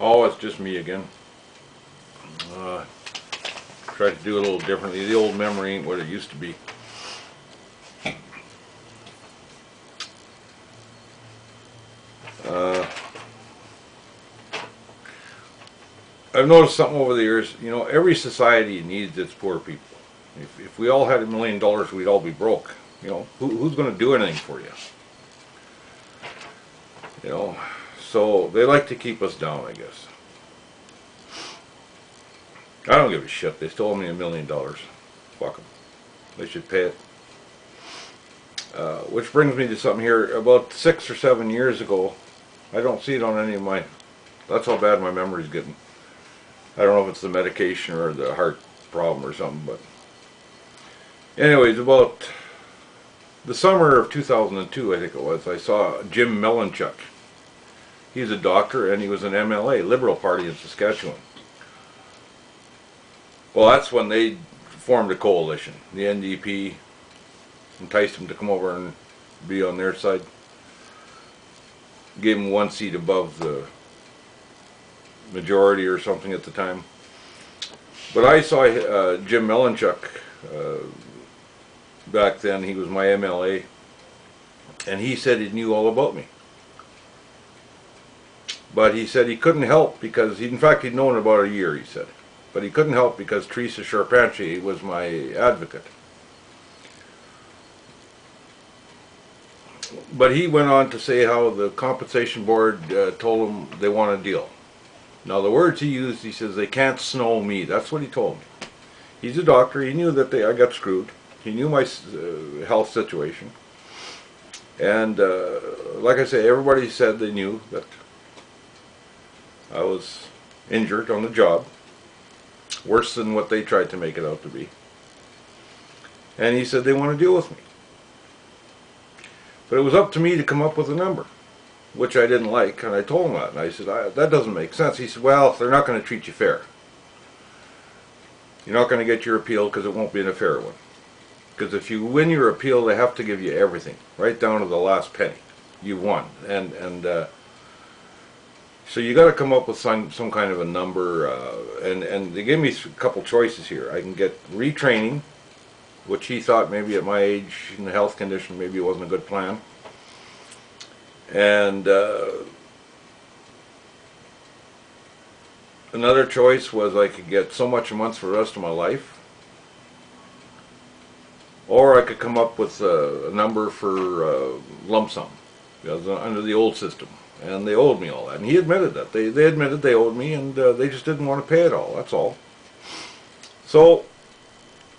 Oh, it's just me again. Try to do it a little differently. The old memory ain't what it used to be. I've noticed something over the years. You know, every society needs its poor people. If we all had $1 million, we'd all be broke. You know, who's going to do anything for you? You know, so they like to keep us down, I guess. I don't give a shit. They stole me $1 million. Fuck them. They should pay it. Which brings me to something here. About 6 or 7 years ago, I don't see it on any of my... That's how bad my memory's getting. I don't know if it's the medication or the heart problem or something, but... Anyways, about the summer of 2002, I think it was, I saw Jim Melanchuk. He's a doctor and he was an MLA, Liberal Party in Saskatchewan. Well, that's when they formed a coalition. The NDP enticed him to come over and be on their side. Gave him 1 seat above the majority or something at the time. But I saw Jim Melanchuk back then. He was my MLA, and he said he knew all about me. But he said he couldn't help because, in fact, he'd known about a year, he said. But he couldn't help because Teresa Charpentier was my advocate. But he went on to say how the compensation board told him they want a deal. Now the words he used, he says, they can't snow me. That's what he told me. He's a doctor. He knew that I got screwed. He knew my health situation. And like I say, everybody said they knew that I was injured on the job. Worse than what they tried to make it out to be. And he said they want to deal with me. But it was up to me to come up with a number, which I didn't like, and I told him that. And I said, that doesn't make sense. He said, well, they're not going to treat you fair. You're not going to get your appeal because it won't be a fair one. Because if you win your appeal, they have to give you everything, right down to the last penny. You won. So you got to come up with some kind of a number, and they gave me a couple choices here. I can get retraining, which he thought maybe at my age and health condition maybe it wasn't a good plan. And another choice was I could get so much a month for the rest of my life, or I could come up with a number for lump sum, under the old system. And they owed me all that. And he admitted that. They admitted they owed me, and they just didn't want to pay it all. That's all. So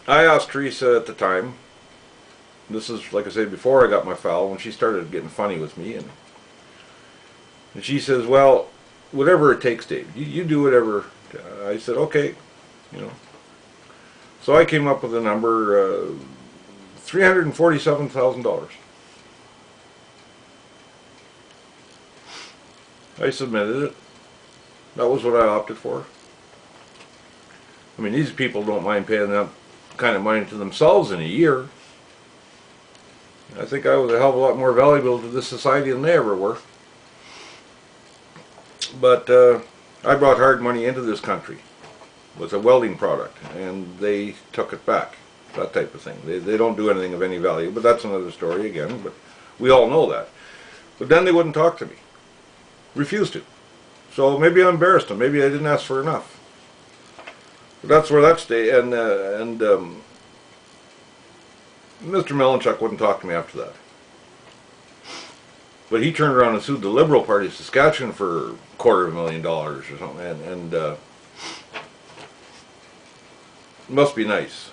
I asked Teresa at the time, this is, like I said, before I got my foul, when she started getting funny with me, and she says, well, whatever it takes, Dave, you do whatever. I said, okay, you know. So I came up with a number, $347,000. I submitted it. That was what I opted for. I mean, these people don't mind paying that kind of money to themselves in a year. I think I was a hell of a lot more valuable to this society than they ever were. But I brought hard money into this country with a welding product, and they took it back. That type of thing. They don't do anything of any value, but that's another story again. But we all know that. But then they wouldn't talk to me. Refused to. So maybe I embarrassed them. Maybe I didn't ask for enough. But that's where that stayed. And Mr. Melanchuk wouldn't talk to me after that. But he turned around and sued the Liberal Party of Saskatchewan for $250,000 or something. And it must be nice.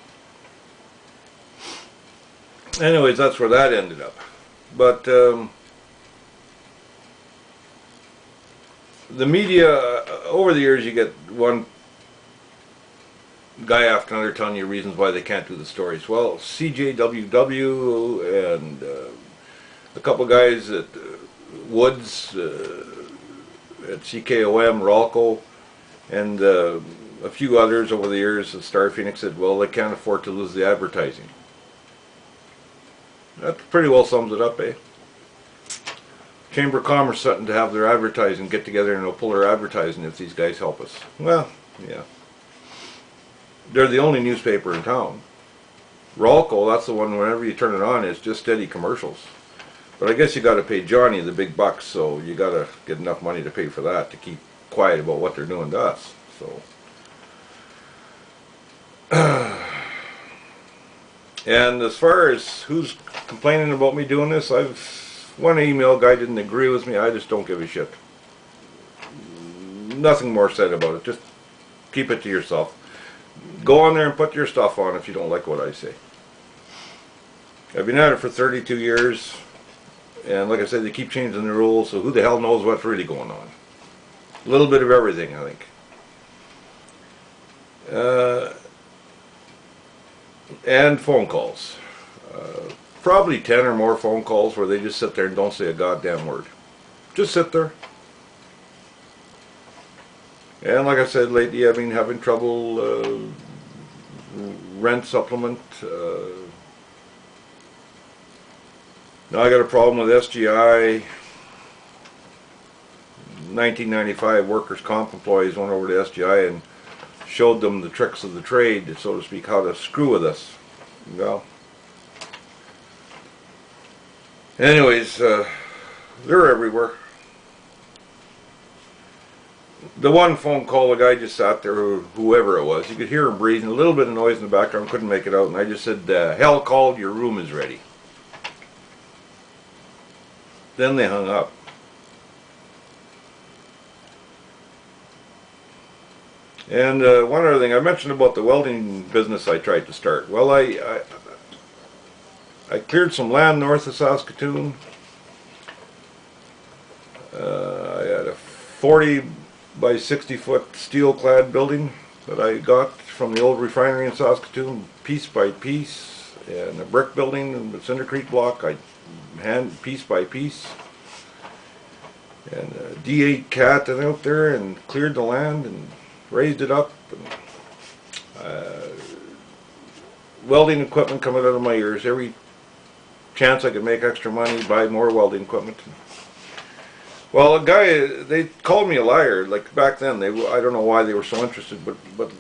Anyways, that's where that ended up. But the media, over the years, you get one guy after another telling you reasons why they can't do the stories. Well, CJWW and a couple guys at Woods, at CKOM, Ralco, and a few others over the years at Star Phoenix said, well, they can't afford to lose the advertising. That pretty well sums it up, eh? Chamber of Commerce something to have their advertising get together and they'll pull their advertising if these guys help us. Well, yeah. They're the only newspaper in town. Ralco, that's the one whenever you turn it on, it's just steady commercials. But I guess you got to pay Johnny the big bucks, so you got to get enough money to pay for that to keep quiet about what they're doing to us. So, and as far as who's complaining about me doing this, one email guy didn't agree with me. I just don't give a shit. Nothing more said about it. Just keep it to yourself. Go on there and put your stuff on if you don't like what I say. I've been at it for 32 years, and like I said, they keep changing the rules, so who the hell knows what's really going on. A little bit of everything, I think. And phone calls. Probably 10 or more phone calls where they just sit there and don't say a goddamn word. Just sit there. And like I said, lately I've been having trouble, rent supplement. Now I got a problem with SGI. 1995 workers' comp employees went over to SGI and showed them the tricks of the trade, so to speak, how to screw with us. Well, anyways, they're everywhere. The one phone call, the guy just sat there, whoever it was, you could hear him breathing, a little bit of noise in the background, couldn't make it out, and I just said, hell called, your room is ready. Then they hung up. And one other thing, I mentioned about the welding business I tried to start. Well, I cleared some land north of Saskatoon. I had a 40 by 60 foot steel clad building that I got from the old refinery in Saskatoon, piece by piece, and a brick building and a cindercrete block, I hand piece by piece, and a D8 cat and out there and cleared the land and raised it up, and welding equipment coming out of my ears. Every chance I could make extra money, buy more welding equipment. Well, a guy, they called me a liar. Like back then, I don't know why they were so interested, but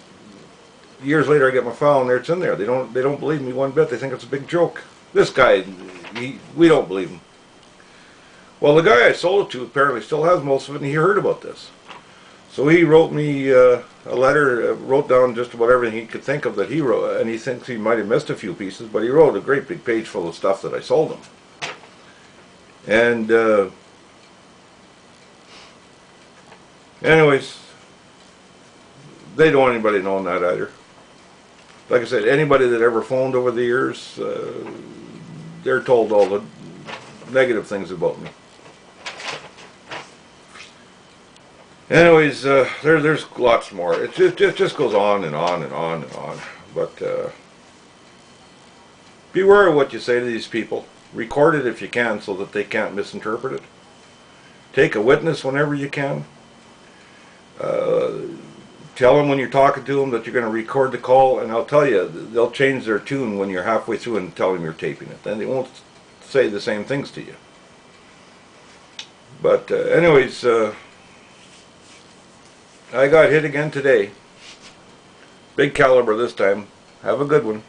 years later I get my file and there it's in there. They don't believe me one bit. They think it's a big joke. This guy, we don't believe him. Well, the guy I sold it to apparently still has most of it, and he heard about this. So he wrote me a letter, wrote down just about everything he could think of that he wrote, and he thinks he might have missed a few pieces, but he wrote a great big page full of stuff that I sold him. And anyways, they don't want anybody knowing that either. Like I said, anybody that ever phoned over the years, they're told all the negative things about me. Anyways, there's lots more. It just goes on and on and on and on. But beware of what you say to these people. Record it if you can so that they can't misinterpret it. Take a witness whenever you can. Tell them when you're talking to them that you're going to record the call, and I'll tell you, they'll change their tune when you're halfway through and tell them you're taping it. Then they won't say the same things to you. But anyways, I got hit again today. Big caliber this time. Have a good one.